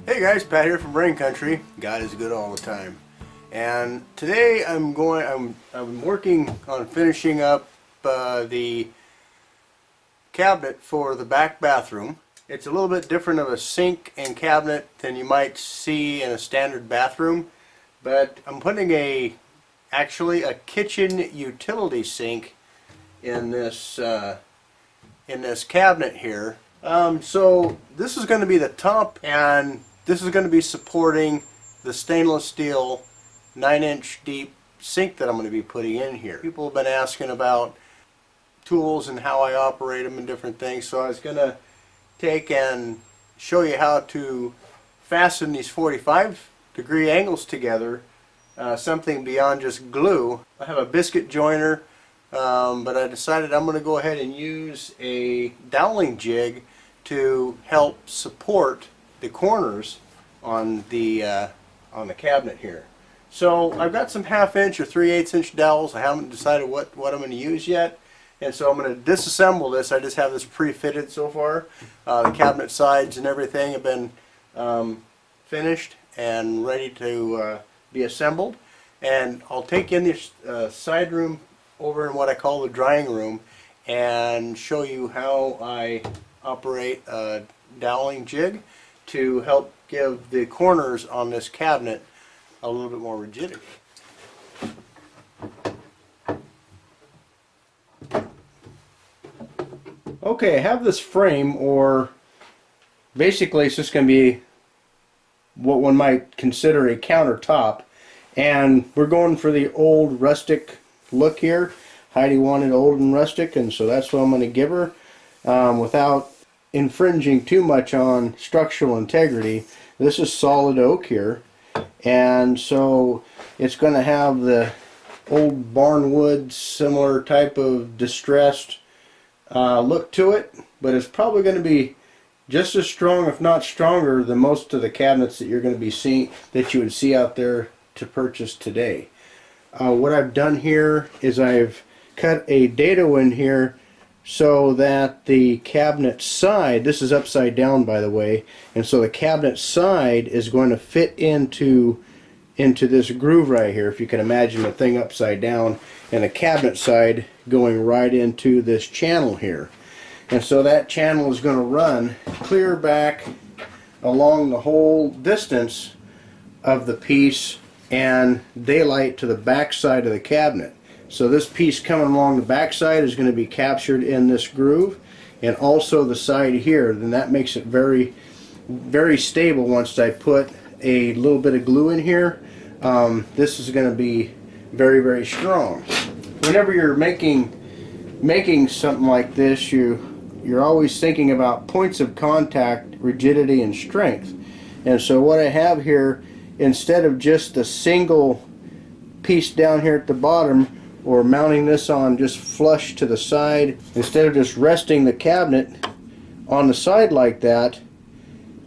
Hey guys, Pat here from Brain Country. God is good all the time. And today I'm working on finishing up the cabinet for the back bathroom. It's a little bit different of a sink and cabinet than you might see in a standard bathroom, but I'm putting actually a kitchen utility sink in this cabinet here. So this is going to be the top, and this is going to be supporting the stainless steel 9-inch deep sink that I'm going to be putting in here. People have been asking about tools and how I operate them and different things, so I was going to take and show you how to fasten these 45-degree angles together, something beyond just glue. I have a biscuit joiner, but I decided I'm going to go ahead and use a doweling jig to help support the corners on the cabinet here. So I've got some 1/2 inch or 3/8 inch dowels. I haven't decided what I'm going to use yet, and so I'm going to disassemble this. I just have this pre-fitted so far. The cabinet sides and everything have been finished and ready to be assembled, and I'll take in this side room over in what I call the drying room and show you how I operate a doweling jig to help give the corners on this cabinet a little bit more rigidity. Okay, I have this frame, or basically it's just going to be what one might consider a countertop, and we're going for the old rustic look here. Heidi wanted old and rustic, and so that's what I'm going to give her, without infringing too much on structural integrity. This is solid oak here, and so it's going to have the old barnwood similar type of distressed look to it, but it's probably going to be just as strong, if not stronger, than most of the cabinets that you're going to be seeing, that you would see out there to purchase today. What I've done here is I've cut a dado in here so that the cabinet side, this is upside down by the way, and so the cabinet side is going to fit into this groove right here, if you can imagine the thing upside down, and the cabinet side going right into this channel here. And so that channel is going to run clear back along the whole distance of the piece and daylight to the back side of the cabinet. So this piece coming along the back side is going to be captured in this groove, and also the side here. Then that makes it very, very stable once I put a little bit of glue in here. This is going to be very, very strong. Whenever you're making something like this, you're always thinking about points of contact, rigidity, and strength. And so what I have here, instead of just a single piece down here at the bottom, or mounting this on just flush to the side, instead of just resting the cabinet on the side like that,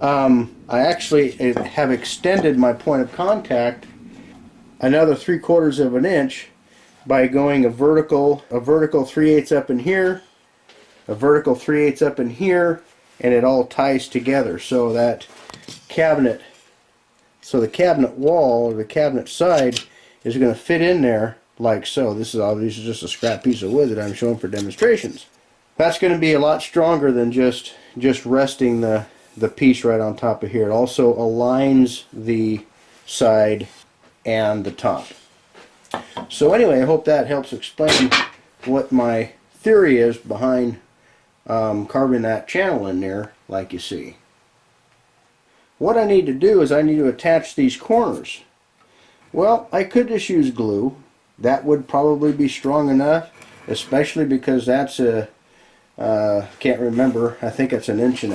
I actually have extended my point of contact another 3/4 of an inch by going a vertical 3/8 up in here, a vertical 3/8 up in here, and it all ties together so that the cabinet wall, or the cabinet side, is going to fit in there like so. This is obviously just a scrap piece of wood that I'm showing for demonstrations. That's going to be a lot stronger than just resting the piece right on top of here. It also aligns the side and the top. So anyway, I hope that helps explain what my theory is behind carving that channel in there like you see. What I need to do is I need to attach these corners. Well, I could just use glue. That would probably be strong enough, especially because that's can't remember, I think it's 1.5 inches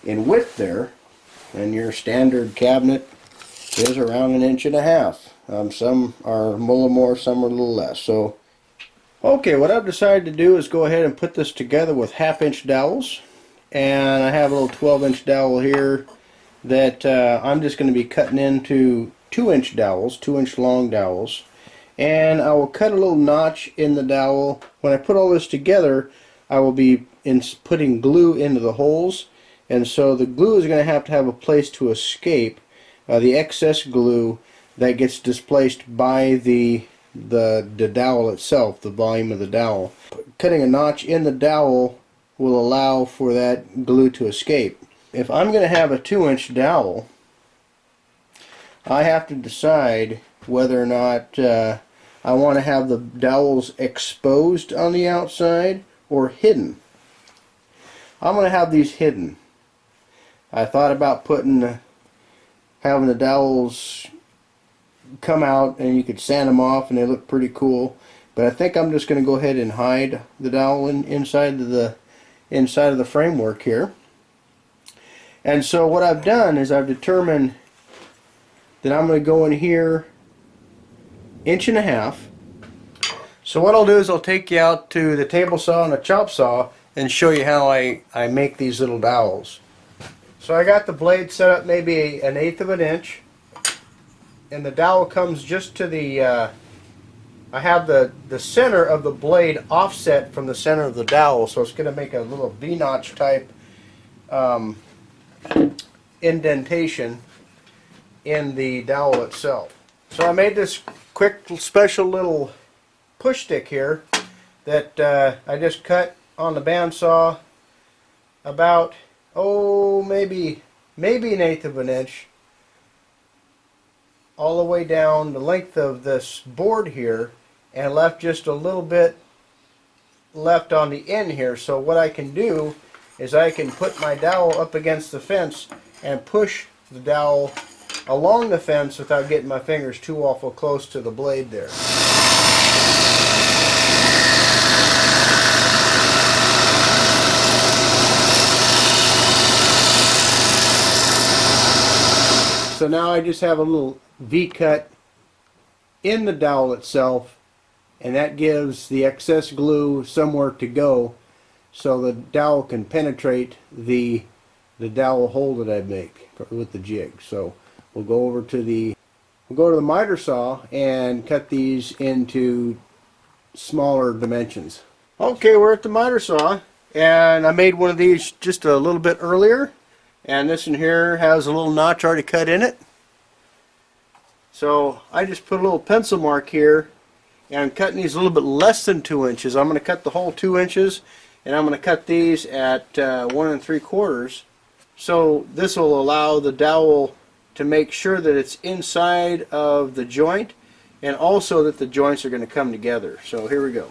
in width there, and your standard cabinet is around 1.5 inches. Some are a little more, some are a little less. So, okay, what I've decided to do is go ahead and put this together with 1/2 inch dowels, and I have a little 12-inch dowel here that I'm just going to be cutting into 2-inch dowels, 2-inch long dowels, and I will cut a little notch in the dowel. When I put all this together, I will be putting glue into the holes, and so the glue is going to have a place to escape. The excess glue that gets displaced by the dowel itself, the volume of the dowel. Cutting a notch in the dowel will allow for that glue to escape. If I'm going to have a 2-inch dowel, I have to decide whether or not I want to have the dowels exposed on the outside or hidden. I'm going to have these hidden. I thought about having the dowels come out and you could sand them off and they look pretty cool, but I think I'm just going to go ahead and hide the dowel inside of the framework here. And so what I've done is I've determined that I'm going to go in here 1.5 inches. So what I'll do is I'll take you out to the table saw and the chop saw and show you how I make these little dowels. So I got the blade set up maybe 1/8 inch, and the dowel comes just to the I have the center of the blade offset from the center of the dowel, so it's going to make a little V-notch type indentation in the dowel itself. So I made this quick special little push stick here that I just cut on the bandsaw about maybe 1/8 inch all the way down the length of this board here, and left just a little bit left on the end here. So what I can do is I can put my dowel up against the fence and push the dowel along the fence without getting my fingers too awful close to the blade there. So now I just have a little V-cut in the dowel itself, and that gives the excess glue somewhere to go so the dowel can penetrate the dowel hole that I make with the jig. So we'll go to the miter saw and cut these into smaller dimensions. Okay, we're at the miter saw, and I made one of these just a little bit earlier, and this in here has a little notch already cut in it. So I just put a little pencil mark here, and I'm cutting these a little bit less than 2 inches. I'm going to cut the whole 2 inches, and I'm going to cut these at 1 3/4. So this will allow the dowel to make sure that it's inside of the joint, and also that the joints are going to come together. So here we go.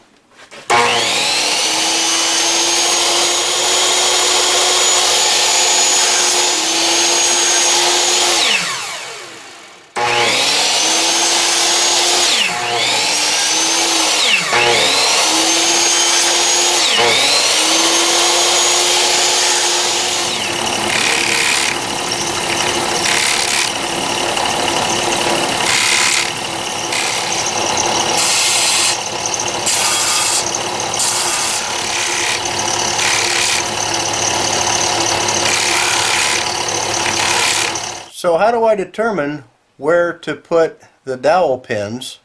So how do I determine where to put the dowel pins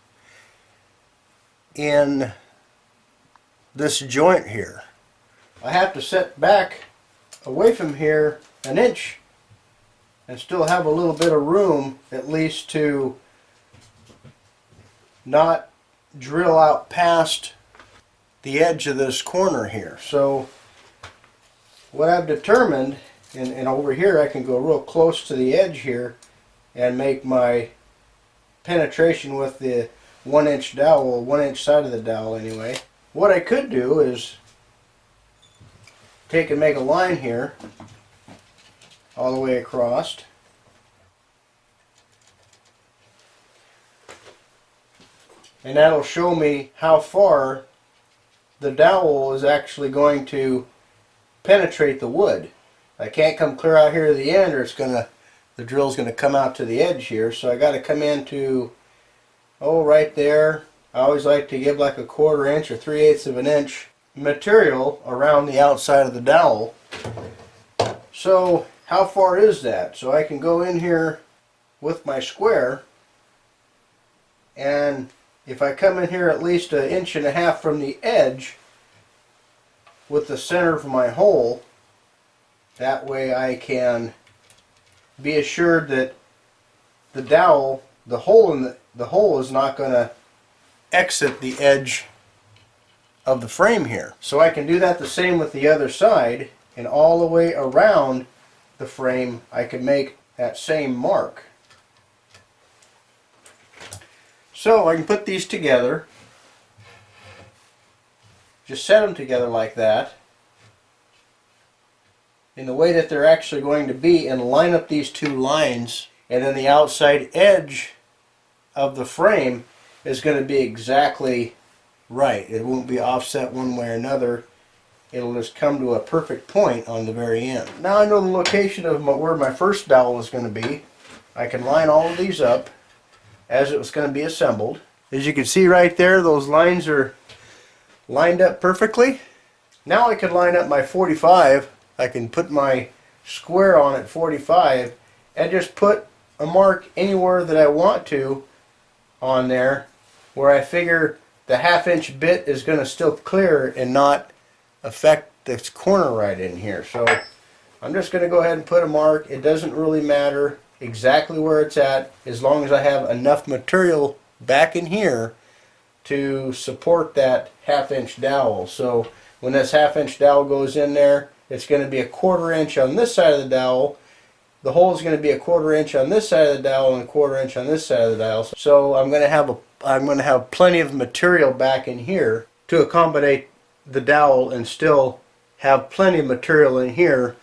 in this joint here? I have to set back away from here 1 inch and still have a little bit of room at least to not drill out past the edge of this corner here. So what I've determined, and over here I can go real close to the edge here and make my penetration with the 1 inch dowel, 1 inch side of the dowel anyway. What I could do is take and make a line here all the way across, and that'll show me how far the dowel is actually going to penetrate the wood. I can't come clear out here to the end, or the drill's gonna come out to the edge here. So I got to come into right there. I always like to give like a 1/4 inch or 3/8 of an inch material around the outside of the dowel. So how far is that? So I can go in here with my square, and if I come in here at least 1.5 inches from the edge with the center of my hole, That way I can be assured that the dowel, the hole in the hole is not going to exit the edge of the frame here. So I can do that the same with the other side, and all the way around the frame I can make that same mark. So I can put these together, just set them together like that in the way that they're actually going to be, and line up these two lines, and then the outside edge of the frame is going to be exactly right. It won't be offset one way or another. It'll just come to a perfect point on the very end. Now I know the location of where my first dowel is going to be. I can line all of these up as it was going to be assembled. As you can see right there, those lines are lined up perfectly. Now I can line up my 45. I can put my square on at 45 and just put a mark anywhere that I want to on there, where I figure the 1/2 inch bit is going to still clear and not affect this corner right in here. So I'm just going to go ahead and put a mark. It doesn't really matter exactly where it's at, as long as I have enough material back in here to support that 1/2 inch dowel. So when this 1/2 inch dowel goes in there, it's going to be 1/4 inch on this side of the dowel. The hole is going to be 1/4 inch on this side of the dowel and 1/4 inch on this side of the dowel. So I'm going to have plenty of material back in here to accommodate the dowel and still have plenty of material in here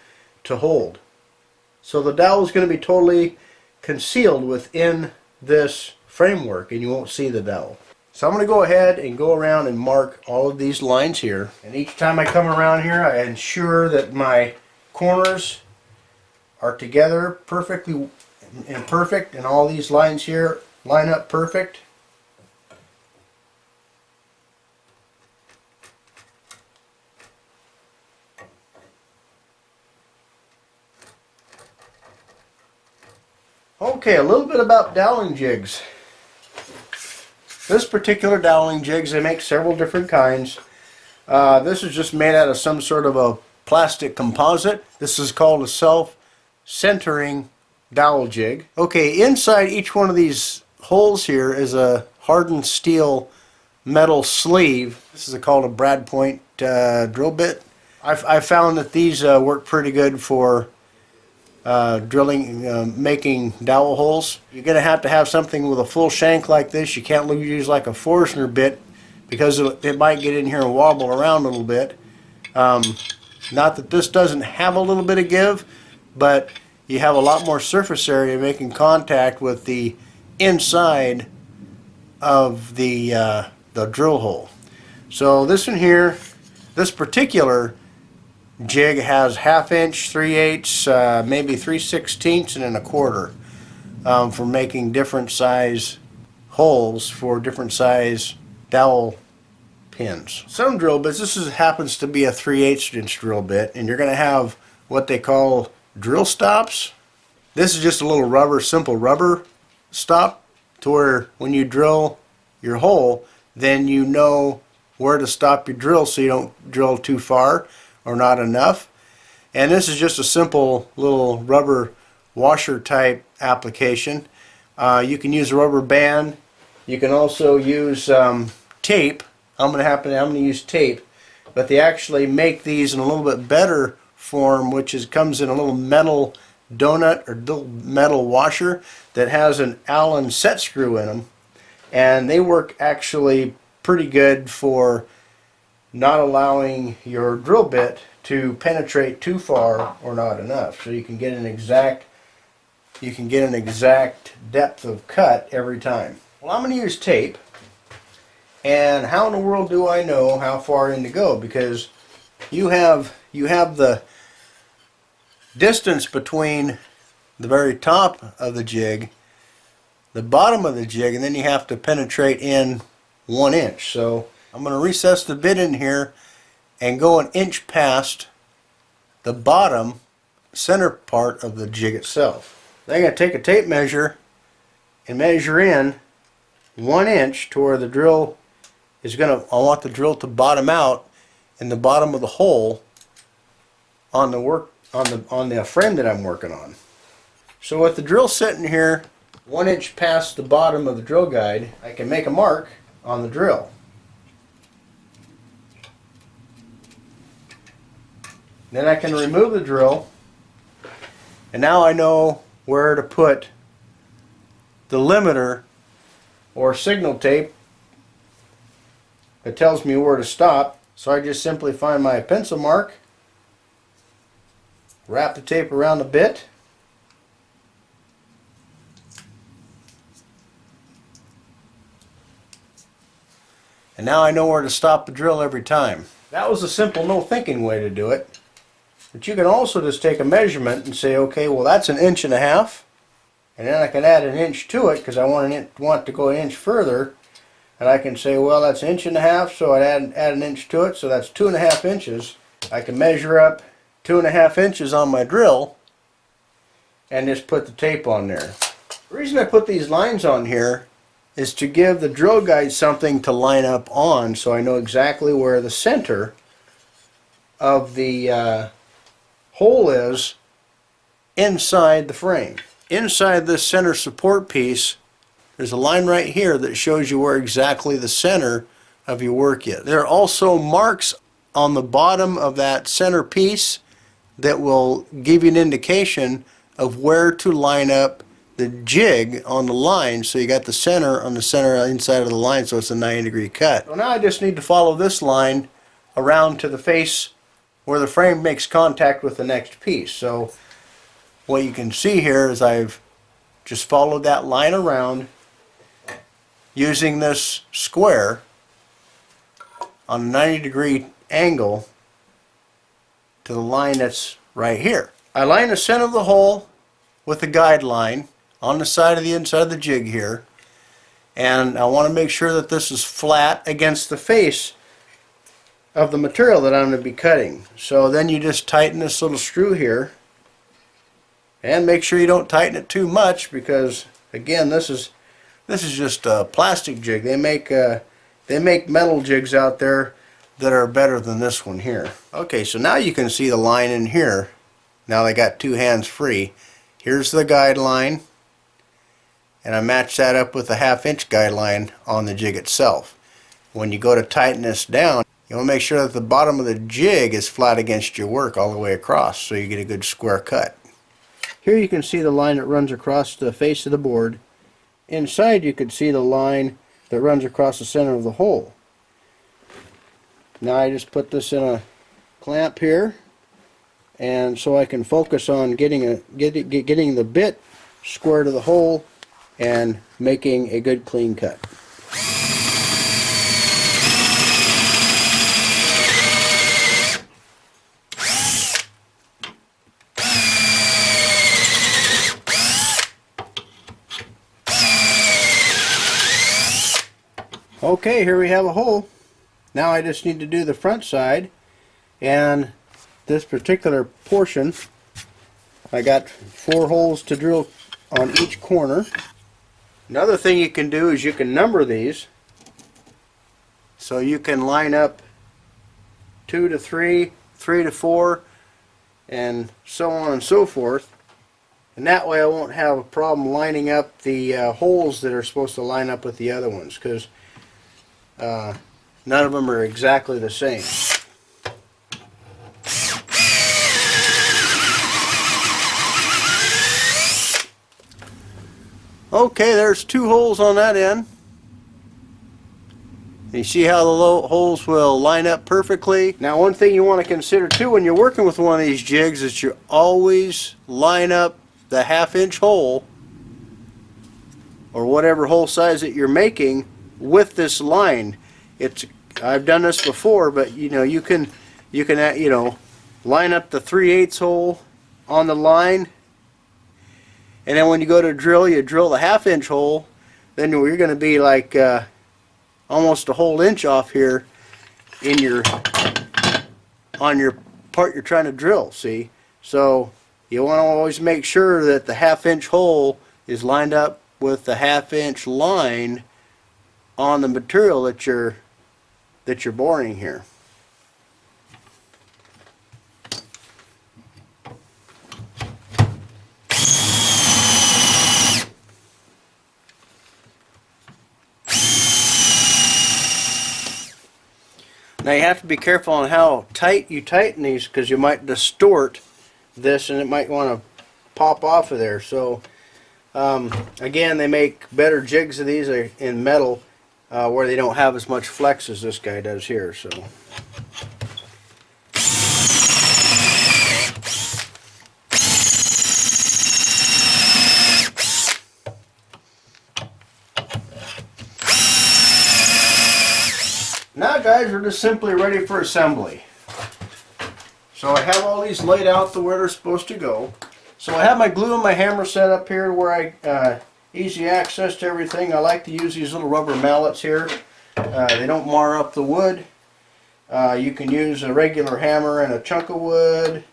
to hold. So the dowel is going to be totally concealed within this framework, and you won't see the dowel. So I'm going to go ahead and go around and mark all of these lines here, and each time I come around here I ensure that my corners are together perfectly and perfect, and all these lines here line up perfect. Okay, a little bit about doweling jigs. This particular doweling jigs, they make several different kinds. This is just made out of some sort of a plastic composite. This is called a self-centering dowel jig. Okay, inside each one of these holes here is a hardened steel metal sleeve. This is called a brad point drill bit. I've found that these work pretty good for drilling, making dowel holes. You're going to have something with a full shank like this. You can't use like a Forstner bit, because it might get in here and wobble around a little bit. Not that this doesn't have a little bit of give, but you have a lot more surface area making contact with the inside of the drill hole. So this one here, this particular jig has 1/2 inch, 3/8, maybe 3/16, and then 1/4 for making different size holes for different size dowel pins. Some drill bits, happens to be a 3/8 inch drill bit, and you're going to have what they call drill stops. This is just a little simple rubber stop, to where when you drill your hole, then you know where to stop your drill so you don't drill too far or not enough. And this is just a simple little rubber washer type application. You can use a rubber band. You can also use tape. I'm going to use tape, but they actually make these in a little bit better form, which comes in a little metal donut or little metal washer that has an Allen set screw in them, and they work actually pretty good for not allowing your drill bit to penetrate too far or not enough. So you can get an exact depth of cut every time. Well, I'm going to use tape. And how in the world do I know how far in to go? Because you have the distance between the very top of the jig, the bottom of the jig, and then you have to penetrate in 1 inch. So I'm going to recess the bit in here and go 1 inch past the bottom center part of the jig itself. Then I'm going to take a tape measure and measure in 1 inch to where the drill is I want the drill to bottom out in the bottom of the hole on on the frame that I'm working on. So with the drill sitting here 1 inch past the bottom of the drill guide, I can make a mark on the drill. Then I can remove the drill, and now I know where to put the limiter or signal tape that tells me where to stop. So I just simply find my pencil mark, wrap the tape around the bit, and now I know where to stop the drill every time. That was a simple, no thinking way to do it. But you can also just take a measurement and say, okay, well that's 1.5 inches, and then I can add 1 inch to it because I want to go 1 inch further, and I can say, well that's 1.5 inches, so I add 1 inch to it, so that's 2.5 inches. I can measure up 2.5 inches on my drill and just put the tape on there. The reason I put these lines on here is to give the drill guide something to line up on, so I know exactly where the center of the hole is inside the frame. Inside this center support piece, there's a line right here that shows you where exactly the center of your work is. There are also marks on the bottom of that center piece that will give you an indication of where to line up the jig on the line, so you got the center on the center inside of the line, so it's a 90-degree cut. So now I just need to follow this line around to the face where the frame makes contact with the next piece. So what you can see here is I've just followed that line around using this square on a 90-degree angle to the line that's right here. I line the center of the hole with the guide line on the side of the inside of the jig here, and I want to make sure that this is flat against the face of the material that I'm going to be cutting. So then you just tighten this little screw here, and make sure you don't tighten it too much, because again this is just a plastic jig. They make metal jigs out there that are better than this one here. Okay, so now you can see the line in here. Now they got two hands free. Here's the guideline, and I match that up with the 1/2 inch guideline on the jig itself. When you go to tighten this down, you want to make sure that the bottom of the jig is flat against your work all the way across, so you get a good square cut. Here you can see the line that runs across the face of the board. Inside you can see the line that runs across the center of the hole. Now I just put this in a clamp here, and so I can focus on getting the bit square to the hole and making a good clean cut. Okay, here we have a hole. Now I just need to do the front side, and this particular portion I got 4 holes to drill on each corner. Another thing you can do is you can number these, so you can line up 2 to 3, 3 to 4, and so on and so forth, and that way I won't have a problem lining up the holes that are supposed to line up with the other ones, because none of them are exactly the same. Okay, there's 2 holes on that end. You see how the holes will line up perfectly. Now one thing you want to consider too when you're working with one of these jigs is you always line up the 1/2 inch hole, or whatever hole size that you're making, with this line. I've done this before, but you can line up the 3/8 hole on the line, and then when you go to drill, you drill the 1/2 inch hole. Then you're going to be like almost a whole inch off here on your part you're trying to drill. See, so you want to always make sure that the 1/2 inch hole is lined up with the 1/2 inch line on the material that you're boring here. Now you have to be careful on how tight you tighten these, because you might distort this and it might want to pop off of there. So again, they make better jigs of these in metal where they don't have as much flex as this guy does here. So now guys, we're just simply ready for assembly. So I have all these laid out to where they're supposed to go. So I have my glue and my hammer set up here where I easy access to everything. I like to use these little rubber mallets here. They don't mar up the wood. You can use a regular hammer and a chunk of wood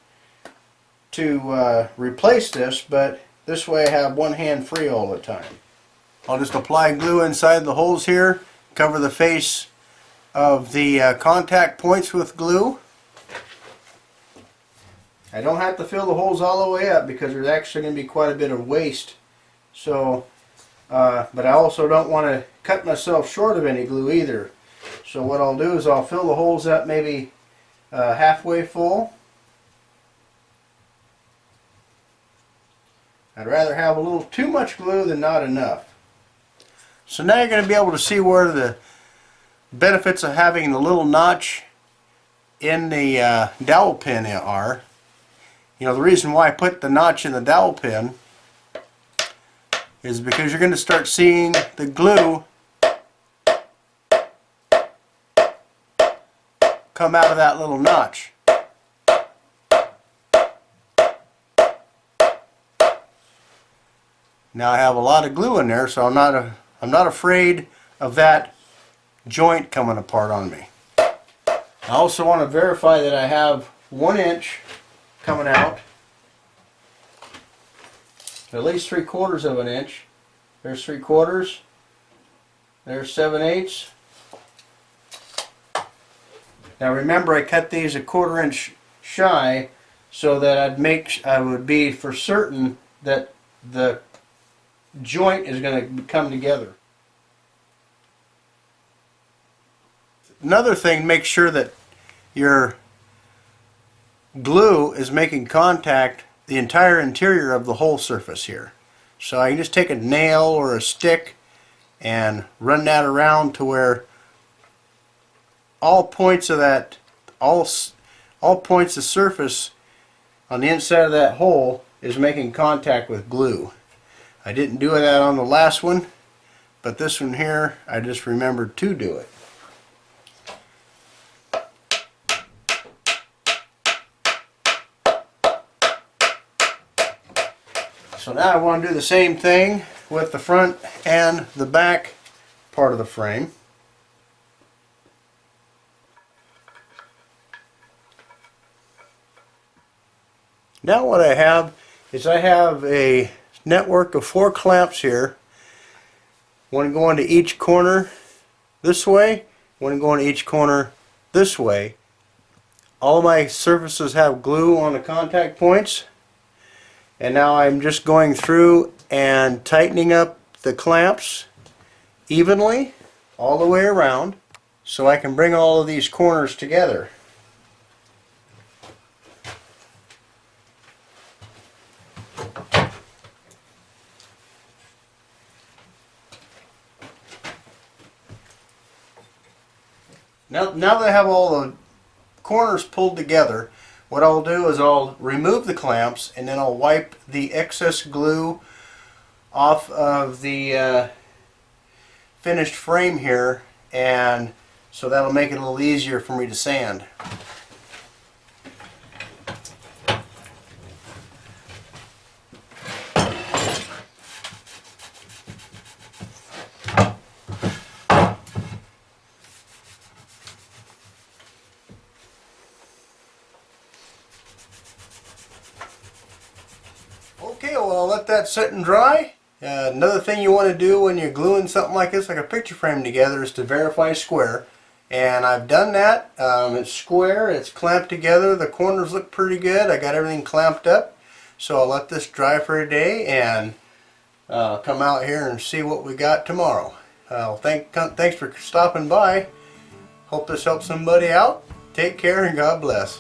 to replace this, but this way I have one hand free all the time. I'll just apply glue inside the holes here, cover the face of the contact points with glue. I don't have to fill the holes all the way up because there's actually going to be quite a bit of waste. So, but I also don't want to cut myself short of any glue either. So what I'll do is I'll fill the holes up maybe halfway full. I'd rather have a little too much glue than not enough. So now you're going to be able to see where the benefits of having the little notch in the dowel pin are. You know, the reason why I put the notch in the dowel pin is because you're going to start seeing the glue come out of that little notch. Now I have a lot of glue in there, so I'm not afraid of that joint coming apart on me. I also want to verify that I have 1 inch coming out, at least 3/4 of an inch. There's 3/4, there's 7/8. Now remember, I cut these 1/4 inch shy so that I would be for certain that the joint is going to come together. Another thing, make sure that your glue is making contact the entire interior of the hole surface here. So I can just take a nail or a stick and run that around to where all points of that, all points of surface on the inside of that hole is making contact with glue. I didn't do that on the last one, but this one here I just remembered to do it. So now I want to do the same thing with the front and the back part of the frame. Now what I have is I have a network of 4 clamps here. One going to each corner this way, one going to each corner this way. All of my surfaces have glue on the contact points. And now I'm just going through and tightening up the clamps evenly all the way around so I can bring all of these corners together. Now that I have all the corners pulled together, what I'll do is I'll remove the clamps and then I'll wipe the excess glue off of the finished frame here, and so that'll make it a little easier for me to sand. Okay, well, I'll let that sit and dry. Another thing you want to do when you're gluing something like this, like a picture frame together, is to verify square. And I've done that. It's square, it's clamped together, the corners look pretty good, I got everything clamped up. So I'll let this dry for a day and come out here and see what we got tomorrow. Thanks for stopping by. Hope this helps somebody out. Take care and God bless.